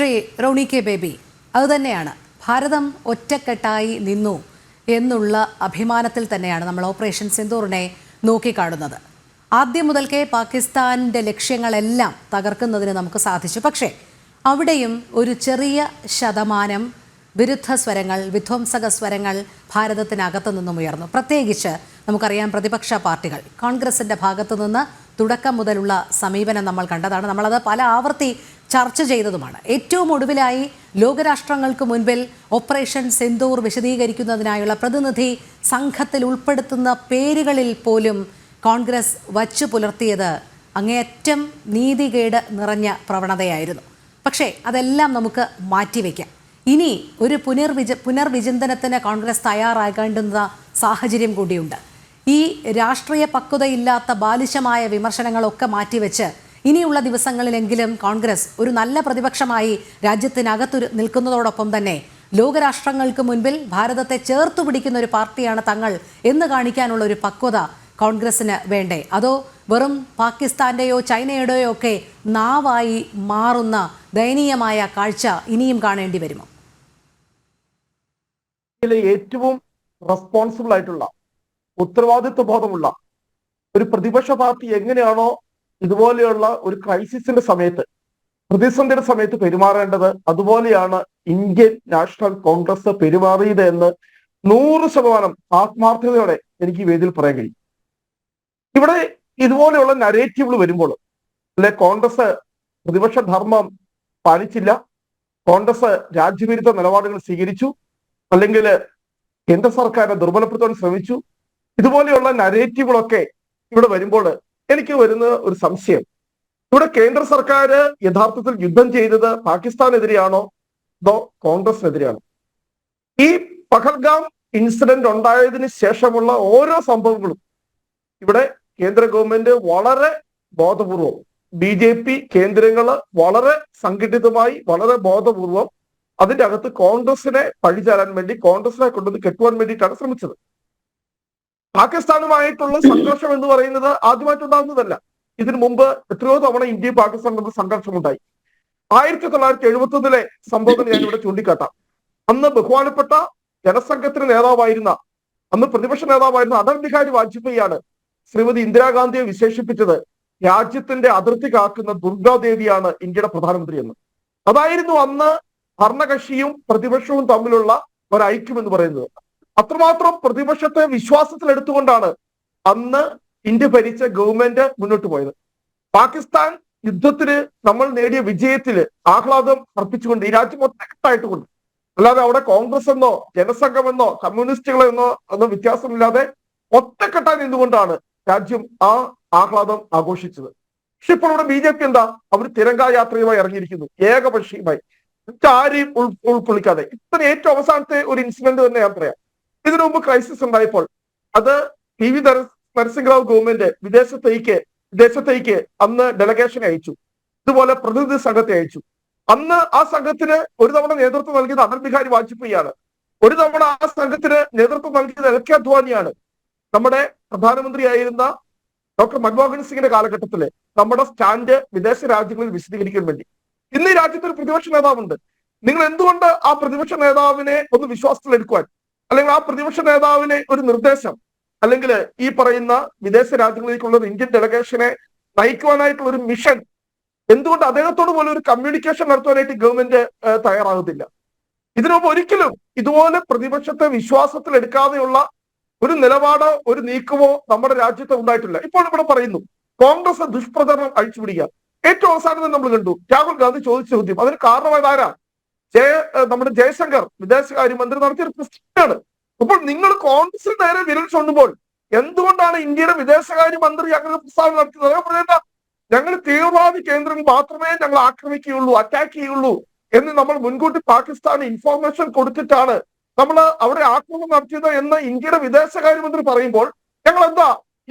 Shri Roni K baby, അതുതന്നെയാണ് ഭാരതം ഒറ്റക്കെട്ടായി നിന്നു എന്നുള്ള അഭിമാനത്തിൽ തന്നെയാണ് നമ്മൾ ഓപ്പറേഷൻ സിന്ദൂറിനെ നോക്കിക്കാണുന്നത്. ആദ്യം മുതൽക്കേ പാകിസ്ഥാൻ്റെ ലക്ഷ്യങ്ങളെല്ലാം തകർക്കുന്നതിന് നമുക്ക് സാധിച്ചു. പക്ഷേ അവിടെയും ഒരു ചെറിയ ശതമാനം വിരുദ്ധ സ്വരങ്ങൾ, വിധ്വംസക സ്വരങ്ങൾ ഭാരതത്തിനകത്തു നിന്നും ഉയർന്നു. പ്രത്യേകിച്ച് നമുക്കറിയാം, പ്രതിപക്ഷ പാർട്ടികൾ, കോൺഗ്രസിൻ്റെ ഭാഗത്തു നിന്ന് തുടക്കം മുതലുള്ള സമീപനം നമ്മൾ കണ്ടതാണ്. നമ്മളത് പല ആവർത്തി ചർച്ച ചെയ്തതുമാണ്. ഏറ്റവും ഒടുവിലായി ലോകരാഷ്ട്രങ്ങൾക്ക് മുൻപിൽ ഓപ്പറേഷൻ സിന്ദൂർ വിശദീകരിക്കുന്നതിനായുള്ള പ്രതിനിധി സംഘത്തിൽ ഉൾപ്പെടുത്തുന്ന പേരുകളിൽ പോലും കോൺഗ്രസ് വച്ചു പുലർത്തിയത് അങ്ങേയറ്റം നീതികേട് നിറഞ്ഞ പ്രവണതയായിരുന്നു. പക്ഷേ അതെല്ലാം നമുക്ക് മാറ്റിവെക്കാം. ഇനി ഒരു പുനർവിചിന്തനത്തിന് കോൺഗ്രസ് തയ്യാറാകേണ്ടുന്ന സാഹചര്യം കൂടിയുണ്ട്. ഈ രാഷ്ട്രീയ പക്വതയില്ലാത്ത ബാലിശമായ വിമർശനങ്ങളൊക്കെ മാറ്റിവെച്ച് ഇനിയുള്ള ദിവസങ്ങളിലെങ്കിലും കോൺഗ്രസ് ഒരു നല്ല പ്രതിപക്ഷമായി രാജ്യത്തിനകത്തു നിൽക്കുന്നതോടൊപ്പം തന്നെ ലോകരാഷ്ട്രങ്ങൾക്ക് മുൻപിൽ ഭാരതത്തെ ചേർത്തു പിടിക്കുന്ന ഒരു പാർട്ടിയാണ് തങ്ങൾ എന്ന് കാണിക്കാനുള്ള ഒരു പക്വത കോൺഗ്രസിന് വേണ്ടേ? അതോ വെറും പാകിസ്ഥാന്റെയോ ചൈനയുടെയോ ഒക്കെ നാവായി മാറുന്ന ദയനീയമായ കാഴ്ച ഇനിയും കാണേണ്ടി വരുമോ? ഏറ്റവും റെസ്പോൺസിബിൾ ആയിട്ടുള്ള, ഉത്തരവാദിത്വ ബോധമുള്ള ഒരു പ്രതിപക്ഷ പാർട്ടി എങ്ങനെയാണോ ഇതുപോലെയുള്ള ഒരു ക്രൈസിസിന്റെ സമയത്ത്, പ്രതിസന്ധിയുടെ സമയത്ത് പെരുമാറേണ്ടത്, അതുപോലെയാണ് ഇന്ത്യൻ നാഷണൽ കോൺഗ്രസ് പെരുമാറിയത് എന്ന് 100% ആത്മാർത്ഥതയോടെ എനിക്ക് ഈ വേദിയിൽ പറയാൻ കഴിയും. ഇവിടെ ഇതുപോലെയുള്ള നരേറ്റീവുകൾ വരുമ്പോൾ, അല്ലെ കോൺഗ്രസ് പ്രതിപക്ഷ ധർമ്മം പാലിച്ചില്ല, കോൺഗ്രസ് രാജ്യവിരുദ്ധ നിലപാടുകൾ സ്വീകരിച്ചു, അല്ലെങ്കിൽ കേന്ദ്ര സർക്കാരിനെ ദുർബലപ്പെടുത്താൻ ശ്രമിച്ചു, ഇതുപോലെയുള്ള നരേറ്റീവുകളൊക്കെ ഇവിടെ വരുമ്പോൾ എനിക്ക് വരുന്ന ഒരു സംശയം, ഇവിടെ കേന്ദ്ര സർക്കാർ യഥാർത്ഥത്തിൽ യുദ്ധം ചെയ്തത് പാകിസ്ഥാനെതിരെയാണോ അതോ കോൺഗ്രസിനെതിരെയാണോ? ഈ പഹൽഗാം ഇൻസിഡന്റ് ഉണ്ടായതിനു ശേഷമുള്ള ഓരോ സംഭവങ്ങളും ഇവിടെ കേന്ദ്ര ഗവൺമെന്റ് വളരെ ബോധപൂർവം, BJP കേന്ദ്രങ്ങള് വളരെ സംഘടിതമായി, വളരെ ബോധപൂർവം അതിന്റെ അകത്ത് കോൺഗ്രസിനെ പഴിചാരാൻ വേണ്ടി, കോൺഗ്രസിനെ കൊണ്ടുവന്ന് കെട്ടുവാൻ വേണ്ടിയിട്ടാണ് ശ്രമിച്ചത്. പാകിസ്ഥാനുമായിട്ടുള്ള സംഘർഷം എന്ന് പറയുന്നത് ആദ്യമായിട്ടുണ്ടാകുന്നതല്ല. ഇതിനു മുമ്പ് എത്രയോ തവണ ഇന്ത്യയും പാകിസ്ഥാനും തമ്മിൽ സംഘർഷമുണ്ടായി. 1971 സംഭവങ്ങൾ ഞാൻ ഇവിടെ ചൂണ്ടിക്കാട്ടാം. അന്ന് ബഹുമാനപ്പെട്ട ജനസംഘത്തിന് നേതാവായിരുന്ന, അന്ന് പ്രതിപക്ഷ നേതാവായിരുന്ന അടൽ ബിഹാരി വാജ്പേയിയാണ് ശ്രീമതി ഇന്ദിരാഗാന്ധിയെ വിശേഷിപ്പിച്ചത് രാജ്യത്തിന്റെ അതിർത്തി കാക്കുന്ന ദുർഗാദേവിയാണ് ഇന്ത്യയുടെ പ്രധാനമന്ത്രി എന്ന്. അതായിരുന്നു അന്ന് ഭരണകക്ഷിയും പ്രതിപക്ഷവും തമ്മിലുള്ള ഒരു ഐക്യം എന്ന് പറയുന്നത്. അത്രമാത്രം പ്രതിപക്ഷത്തെ വിശ്വാസത്തിലെടുത്തുകൊണ്ടാണ് അന്ന് ഇന്ത്യ ഭരിച്ച ഗവൺമെന്റ് മുന്നോട്ട് പോയത്. പാകിസ്ഥാൻ യുദ്ധത്തിന് നമ്മൾ നേടിയ വിജയത്തില് ആഹ്ലാദം അർപ്പിച്ചുകൊണ്ട് ഈ രാജ്യം ഒറ്റക്കെട്ടായിട്ട് കൊണ്ട്, അല്ലാതെ അവിടെ കോൺഗ്രസ് എന്നോ ജനസംഘമെന്നോ കമ്മ്യൂണിസ്റ്റുകളെന്നോ ഒന്നും വ്യത്യാസമില്ലാതെ ഒറ്റക്കെട്ടായി നിന്നുകൊണ്ടാണ് രാജ്യം ആ ആഹ്ലാദം ആഘോഷിച്ചത്. പക്ഷെ ഇപ്പോൾ ഇവിടെ BJP എന്താ, അവർ തിരങ്കാ യാത്രയുമായി ഇറങ്ങിയിരിക്കുന്നു, ഏകപക്ഷീയമായി, ആരെയും ഉൾക്കൊള്ളിക്കാതെ. ഇത്ര ഏറ്റവും അവസാനത്തെ ഒരു ഇൻസിഡന്റ് തന്നെ ഞാൻ പറയാം. ഇതിനു മുമ്പ് ക്രൈസിസ് ഉണ്ടായപ്പോൾ അത് PV നരസിംഹറാവു ഗവൺമെന്റ് വിദേശത്തേക്ക് അന്ന് ഡെലഗേഷൻ അയച്ചു, ഇതുപോലെ പ്രതിനിധി സംഘത്തെ അയച്ചു. അന്ന് ആ സംഘത്തിന് ഒരു തവണ നേതൃത്വം നൽകിയത് അടൽ ബിഹാരി വാജ്പേയിയാണ്, ഒരു തവണ ആ സംഘത്തിന് നേതൃത്വം നൽകിയത് LK അദ്വാനിയാണ്. നമ്മുടെ പ്രധാനമന്ത്രിയായിരുന്ന ഡോക്ടർ മൻമോഹൻ സിംഗിന്റെ കാലഘട്ടത്തില് നമ്മുടെ സ്റ്റാൻഡ് വിദേശ രാജ്യങ്ങളിൽ വിശദീകരിക്കാൻ വേണ്ടി. ഇന്ന് ഈ രാജ്യത്ത് ഒരു പ്രതിപക്ഷ നേതാവുണ്ട്. നിങ്ങൾ എന്തുകൊണ്ട് ആ പ്രതിപക്ഷ നേതാവിനെ ഒന്ന് വിശ്വാസത്തിലെടുക്കുവാൻ, അല്ലെങ്കിൽ ആ പ്രതിപക്ഷ നേതാവിനെ ഒരു നിർദ്ദേശം, അല്ലെങ്കിൽ ഈ പറയുന്ന വിദേശ രാജ്യങ്ങളിലേക്കുള്ള ഒരു ഇന്ത്യൻ ഡെലഗേഷനെ നയിക്കുവാനായിട്ടുള്ള ഒരു മിഷൻ, എന്തുകൊണ്ട് അദ്ദേഹത്തോട് പോലും ഒരു കമ്മ്യൂണിക്കേഷൻ നടത്തുവാനായിട്ട് ഗവൺമെന്റ് തയ്യാറാകത്തില്ല? ഇതിനുമുമ്പ് ഒരിക്കലും ഇതുപോലെ പ്രതിപക്ഷത്തെ വിശ്വാസത്തിലെടുക്കാതെയുള്ള ഒരു നിലപാടോ ഒരു നീക്കമോ നമ്മുടെ രാജ്യത്ത് ഉണ്ടായിട്ടില്ല. ഇപ്പോൾ ഇവിടെ പറയുന്നു കോൺഗ്രസ് ദുഷ്പ്രചരണം അഴിച്ചുപിടിക്കുക. ഏറ്റവും അവസാനം നമ്മൾ കണ്ടു രാഹുൽ ഗാന്ധി ചോദിച്ച ചോദ്യം, അതിന് കാരണമായതാരാ? നമ്മുടെ ജയശങ്കർ വിദേശകാര്യമന്ത്രി നടത്തിയൊരു പ്രശ്നമാണ്. അപ്പോൾ നിങ്ങൾ കോൺഗ്രസിന് നേരെ വിരൽ ചൂണ്ടുമ്പോൾ എന്തുകൊണ്ടാണ് ഇന്ത്യയുടെ വിദേശകാര്യമന്ത്രി അങ്ങനെ പ്രസ്താവന നടത്തുന്നത്? ഞങ്ങൾ തീവ്രവാദി കേന്ദ്രങ്ങൾ മാത്രമേ ഞങ്ങൾ ആക്രമിക്കുകയുള്ളൂ, അറ്റാക്ക് ചെയ്യുള്ളൂ എന്ന് നമ്മൾ മുൻകൂട്ടി പാകിസ്ഥാന് ഇൻഫോർമേഷൻ കൊടുത്തിട്ടാണ് നമ്മൾ അവിടെ ആക്രമണം നടത്തിയത് എന്ന് ഇന്ത്യയുടെ വിദേശകാര്യമന്ത്രി പറയുമ്പോൾ ഞങ്ങൾ എന്താ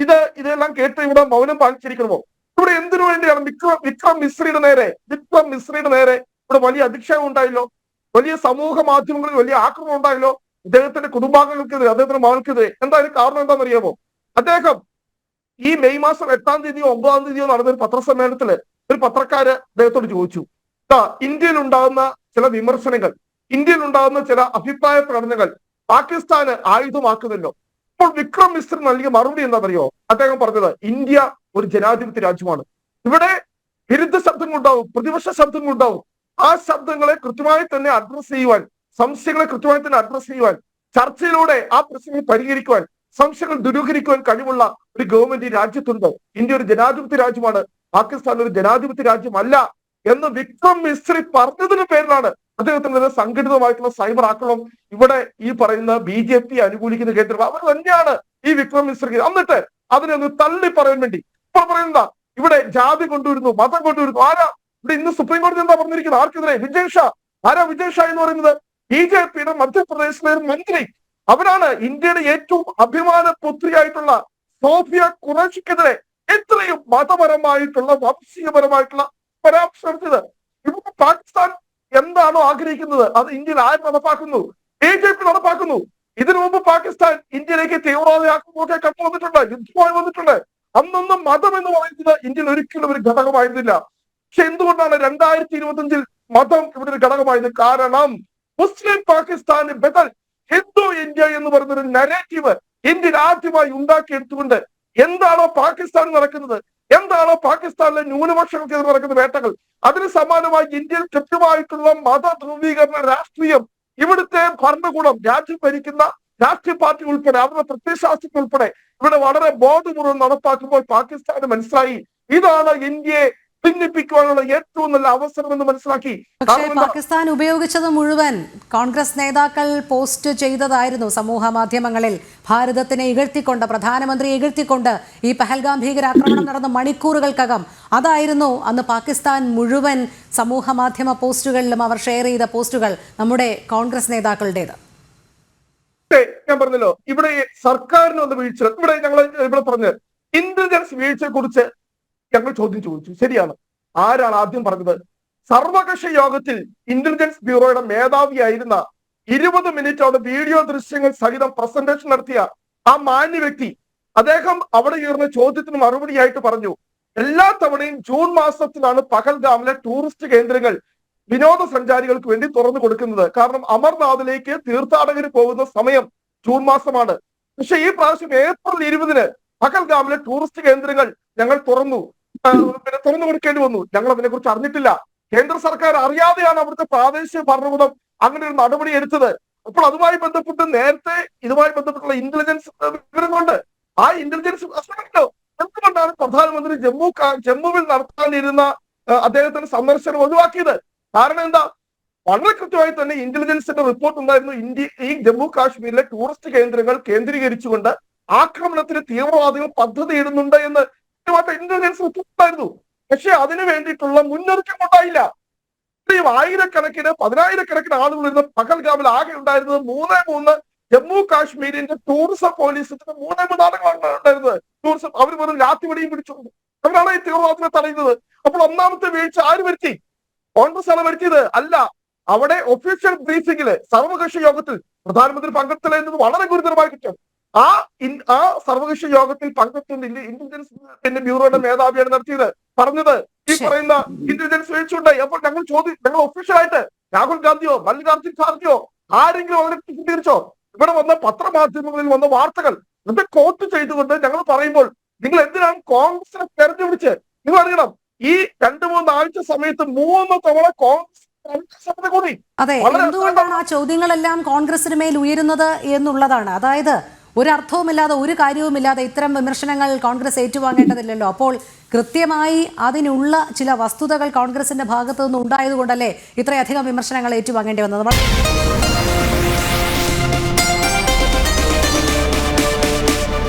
ഇതെല്ലാം കേട്ട് ഇവിടെ മൗനം പാലിച്ചിരിക്കണമോ? ഇവിടെ എന്തിനു വേണ്ടിയാണ് വിക്രം മിശ്രയുടെ നേരെ ഇവിടെ വലിയ അധിക്ഷേപം ഉണ്ടായല്ലോ, വലിയ സമൂഹ മാധ്യമങ്ങളിൽ വലിയ ആക്രമണം ഉണ്ടായല്ലോ, അദ്ദേഹത്തിന്റെ കുടുംബാംഗങ്ങൾക്കെതിരെ, അദ്ദേഹത്തിന്റെ മകൾക്കെതിരെ. എന്തായാലും കാരണം എന്താണെന്നറിയാമോ? അദ്ദേഹം ഈ മെയ് മാസം 8-ാം തീയതിയോ 9-ാം തീയതിയോ നടന്ന ഒരു പത്രസമ്മേളനത്തില് ഒരു പത്രക്കാര് അദ്ദേഹത്തോട് ചോദിച്ചു, ഇന്ത്യയിൽ ഉണ്ടാകുന്ന ചില വിമർശനങ്ങൾ, ഇന്ത്യയിൽ ഉണ്ടാകുന്ന ചില അഭിപ്രായ പ്രകടനങ്ങൾ പാകിസ്ഥാന് ആയുധമാക്കുന്നല്ലോ. ഇപ്പോൾ വിക്രം മിശ്ര നൽകിയ മറുപടി എന്താ പറയുമോ? അദ്ദേഹം പറഞ്ഞത് ഇന്ത്യ ഒരു ജനാധിപത്യ രാജ്യമാണ്. ഇവിടെ വിരുദ്ധ ശബ്ദങ്ങളുണ്ടാവും, പ്രതിപക്ഷ ശബ്ദങ്ങളുണ്ടാവും. ആ ശബ്ദങ്ങളെ കൃത്യമായി തന്നെ അഡ്രസ് ചെയ്യുവാൻ, സംശയങ്ങളെ കൃത്യമായി തന്നെ അഡ്രസ് ചെയ്യുവാൻ, ചർച്ചയിലൂടെ ആ പ്രശ്നങ്ങൾ പരിഹരിക്കുവാൻ, സംശയങ്ങൾ ദൂരീകരിക്കുവാൻ കഴിവുള്ള ഒരു ഗവൺമെന്റ് ഈ രാജ്യത്തുണ്ട്. ഇന്ത്യ ഒരു ജനാധിപത്യ രാജ്യമാണ്, പാകിസ്ഥാൻ ഒരു ജനാധിപത്യ രാജ്യമല്ല എന്ന് വിക്രം മിശ്രി പറഞ്ഞതിന് പേരിലാണ് അദ്ദേഹത്തിന് സംഘടിതമായിട്ടുള്ള സൈബർ ആക്രമണം. ഇവിടെ ഈ പറയുന്ന BJP അനുകൂലിക്കുന്ന കേന്ദ്രം അവർ തന്നെയാണ് ഈ വിക്രം മിശ്രി. എന്നിട്ട് അതിനെ ഒന്ന് തള്ളി പറയാൻ വേണ്ടി ഇപ്പോൾ പറയുന്ന ഇവിടെ ജാതി കൊണ്ടുവരുന്നു, മതം കൊണ്ടുവരുന്നു. ആരാ ഇവിടെ ഇന്ന് സുപ്രീം കോടതി എന്താ പറഞ്ഞിരിക്കുന്നത്? ആർക്കെതിരെ? വിജയ് ഷാ. ആരാ വിജയ് ഷാ എന്ന് പറയുന്നത്? BJPയുടെ മധ്യപ്രദേശിലെ ഒരു മന്ത്രി. അവരാണ് ഇന്ത്യയുടെ ഏറ്റവും അഭിമാന പുത്രിയായിട്ടുള്ള സോഫിയ ഖുറേഷിക്കെതിരെ എത്രയും മതപരമായിട്ടുള്ള വംശീയപരമായിട്ടുള്ള പരാമർശിച്ചത്. ഇവിടെ പാകിസ്ഥാൻ എന്താണോ ആഗ്രഹിക്കുന്നത് അത് ഇന്ത്യയിൽ ആര് നടപ്പാക്കുന്നു? BJP നടപ്പാക്കുന്നു. ഇതിനു മുമ്പ് പാകിസ്ഥാൻ ഇന്ത്യയിലേക്ക് തീവ്രവാദ ആക്രമണമൊക്കെ കടന്നു വന്നിട്ടുണ്ട്, യുദ്ധമായി വന്നിട്ടുണ്ട്. അന്നൊന്നും മതം എന്ന് പറയുന്നത് ഇന്ത്യയിൽ ഒരിക്കലും ഒരു ഘടകമായിരുന്നില്ല. പക്ഷെ എന്തുകൊണ്ടാണ് 2025 മതം ഇവിടെ ഒരു ഘടകമായത്? കാരണം മുസ്ലിം പാകിസ്ഥാന് ബദൽ ഹിന്ദു ഇന്ത്യ എന്ന് പറയുന്ന ഒരു നരേറ്റീവ് ഇന്ത്യയിൽ ആദ്യമായി ഉണ്ടാക്കിയെടുത്തുകൊണ്ട് എന്താണോ പാകിസ്ഥാനിൽ നടക്കുന്നത്, എന്താണോ പാകിസ്ഥാനിലെ ന്യൂനപക്ഷങ്ങൾക്കെതിരെ നടക്കുന്ന വേട്ടകൾ, അതിന് സമാനമായി ഇന്ത്യയിൽ കൃത്യമായിട്ടുള്ള മത ധ്രുവീകരണ രാഷ്ട്രീയം ഇവിടുത്തെ ഭരണകൂടം, രാജ്യം ഭരിക്കുന്ന രാഷ്ട്രീയ പാർട്ടി ഉൾപ്പെടെ അവരുടെ പ്രത്യയശാസ്ത്രജ്ഞർ ഉൾപ്പെടെ ഇവിടെ വളരെ ബോധപൂർവ്വം നടപ്പാക്കുമ്പോൾ പാകിസ്ഥാന് മനസ്സിലായി ഇതാണ് ഇന്ത്യയെ ഭിന്നിപ്പിക്കുവാനുള്ള ഏറ്റവും നല്ല അവസരം എന്ന് മനസ്സിലാക്കി. പക്ഷേ പാകിസ്ഥാൻ ഉപയോഗിച്ചത് മുഴുവൻ കോൺഗ്രസ് നേതാക്കൾ പോസ്റ്റ് ചെയ്തതായിരുന്നു സമൂഹ മാധ്യമങ്ങളിൽ. ഭാരതത്തിനെ ഇകഴ്ത്തിക്കൊണ്ട്, പ്രധാനമന്ത്രിയെ ഇകഴ്ത്തിക്കൊണ്ട് ഈ പഹൽഗാം ഭീകരാക്രമണം നടന്ന മണിക്കൂറുകൾക്കകം അതായിരുന്നു അന്ന് പാകിസ്ഥാൻ മുഴുവൻ സമൂഹ മാധ്യമ പോസ്റ്റുകളിലും അവർ ഷെയർ ചെയ്ത പോസ്റ്റുകൾ നമ്മുടെ കോൺഗ്രസ് നേതാക്കളുടേത്. ഞാൻ പറഞ്ഞല്ലോ, ഇവിടെ സർക്കാരിന് ഒന്ന് വീഴ്ച. ഇവിടെ പറഞ്ഞ് ഇന്റലിജൻസ് വീഴ്ചയെ കുറിച്ച് ഞങ്ങൾ ചോദ്യം ചോദിച്ചു. ശരിയാണ്. ആരാണ് ആദ്യം പറഞ്ഞത്? സർവകക്ഷി യോഗത്തിൽ ഇന്റലിജൻസ് ബ്യൂറോയുടെ മേധാവിയായിരുന്ന 20 മിനിറ്റോടെ വീഡിയോ ദൃശ്യങ്ങൾ സഹിതം പ്രസന്റേഷൻ നടത്തിയ ആ മാന്യ വ്യക്തി, അദ്ദേഹം അവിടെ ഉയർന്ന ചോദ്യത്തിന് മറുപടിയായിട്ട് പറഞ്ഞു, എല്ലാ തവണയും ജൂൺ മാസത്തിലാണ് പഹൽഗാമിലെ ടൂറിസ്റ്റ് കേന്ദ്രങ്ങൾ വിനോദസഞ്ചാരികൾക്ക് വേണ്ടി തുറന്നു കൊടുക്കുന്നത്. കാരണം അമർനാഥിലേക്ക് തീർത്ഥാടകർ പോകുന്ന സമയം ജൂൺ മാസമാണ്. പക്ഷെ ഈ പ്രാവശ്യം ഏപ്രിൽ 20-ന് പഹൽഗാമിലെ ടൂറിസ്റ്റ് കേന്ദ്രങ്ങൾ ഞങ്ങൾ തുറന്നു കൊടുക്കേണ്ടി വന്നു. ഞങ്ങൾ അതിനെ കുറിച്ച് അറിഞ്ഞിട്ടില്ല. കേന്ദ്ര സർക്കാർ അറിയാതെയാണ് അവിടുത്തെ പ്രാദേശിക ഭരണകൂടം അങ്ങനെ ഒരു നടപടി എടുത്തത്. അപ്പോൾ അതുമായി ബന്ധപ്പെട്ട് നേരത്തെ ഇതുമായി ബന്ധപ്പെട്ടുള്ള ഇന്റലിജൻസ് വിവരങ്ങളുണ്ട്. ആ ഇന്റലിജൻസ് എന്തുകൊണ്ടാണ് പ്രധാനമന്ത്രി ജമ്മുവിൽ നടത്താനിരുന്ന അദ്ദേഹത്തിന്റെ സന്ദർശനം ഒഴിവാക്കിയത്? കാരണം എന്താ? വളരെ കൃത്യമായി തന്നെ ഇന്റലിജൻസിന്റെ റിപ്പോർട്ട് ഉണ്ടായിരുന്നു. ഈ ജമ്മു കാശ്മീരിലെ ടൂറിസ്റ്റ് കേന്ദ്രങ്ങൾ കേന്ദ്രീകരിച്ചുകൊണ്ട് ആക്രമണത്തിന് തീവ്രവാദികൾ പദ്ധതിയിടുന്നുണ്ട് എന്ന് ഇന്റലിജൻസ് റിപ്പോർട്ട് ഉണ്ടായിരുന്നു. പക്ഷെ അതിനു വേണ്ടിയിട്ടുള്ള മുന്നൊരുക്കം ഉണ്ടായില്ല. ആയിരക്കണക്കിന് 10,000-കണക്കിന് ആളുകൾ ഇരുന്ന പഹൽഗാമിൽ ആകെ ഉണ്ടായിരുന്നത് 3 ജമ്മു കാശ്മീരിന്റെ ടൂറിസം പോലീസിന്റെ 3 ആളുകളാണ് ഉണ്ടായിരുന്നത്. ടൂറിസം അവർ വെറും ലാത്തിവടിയും പിടിച്ചുകൊണ്ട് അവരാണ് ഈ തീവ്രവാദത്തിനെ തടയുന്നത്. അപ്പോൾ ഒന്നാമത്തെ വീഴ്ച ആര് വരുത്തി? കോൺഗ്രസ് ആണ് വരുത്തിയത്? അല്ല. അവിടെ ഒഫീഷ്യൽ ബ്രീഫിംഗില് സർവകക്ഷി യോഗത്തിൽ പ്രധാനമന്ത്രി പങ്കെടുത്തില്ല എന്നത് വളരെ ഗുരുതരമായ കുറ്റം. ആ സർവകക്ഷി യോഗത്തിൽ പങ്കെടുത്തുകൊണ്ട് ഇന്റലിജൻസ് ബ്യൂറോയുടെ മേധാവിയാണ് നടത്തിയത്. പറഞ്ഞത് ഈ പറയുന്ന ഇന്റലിജൻസ് വീഴ്ചയുണ്ടായി. അപ്പോൾ ഞങ്ങൾ ഒഫീഷ്യലായിട്ട് രാഹുൽ ഗാന്ധിയോ മല്ലികാർജുൻ ഖാർഗെയോ ആരെങ്കിലും അവരെ ചിത്രീകരിച്ചോ? ഇവിടെ വന്ന പത്രമാധ്യമങ്ങളിൽ വന്ന വാർത്തകൾ ഇത് കോട്ട് ചെയ്തുകൊണ്ട് ഞങ്ങൾ പറയുമ്പോൾ നിങ്ങൾ എന്തിനാണ് കോൺഗ്രസിനെ തെരഞ്ഞെടുപ്പിച്ച്? നിങ്ങൾ അറിയണം, ഈ 2-3 ആഴ്ച സമയത്ത് 3 തവണ കോൺഗ്രസ് കൂടി. അതെ, എന്തുകൊണ്ടാണ് ആ ചോദ്യങ്ങളെല്ലാം കോൺഗ്രസിന് മേൽ ഉയരുന്നത് എന്നുള്ളതാണ്. അതായത് ഒരർത്ഥവുമില്ലാതെ, ഒരു കാര്യവുമില്ലാതെ ഇത്തരം വിമർശനങ്ങൾ കോൺഗ്രസ് ഏറ്റുവാങ്ങേണ്ടതില്ലല്ലോ. അപ്പോൾ കൃത്യമായി അതിനുള്ള ചില വസ്തുതകൾ കോൺഗ്രസിന്റെ ഭാഗത്തു നിന്ന് ഉണ്ടായതുകൊണ്ടല്ലേ ഇത്രയധികം വിമർശനങ്ങൾ ഏറ്റുവാങ്ങേണ്ടി വന്നത്?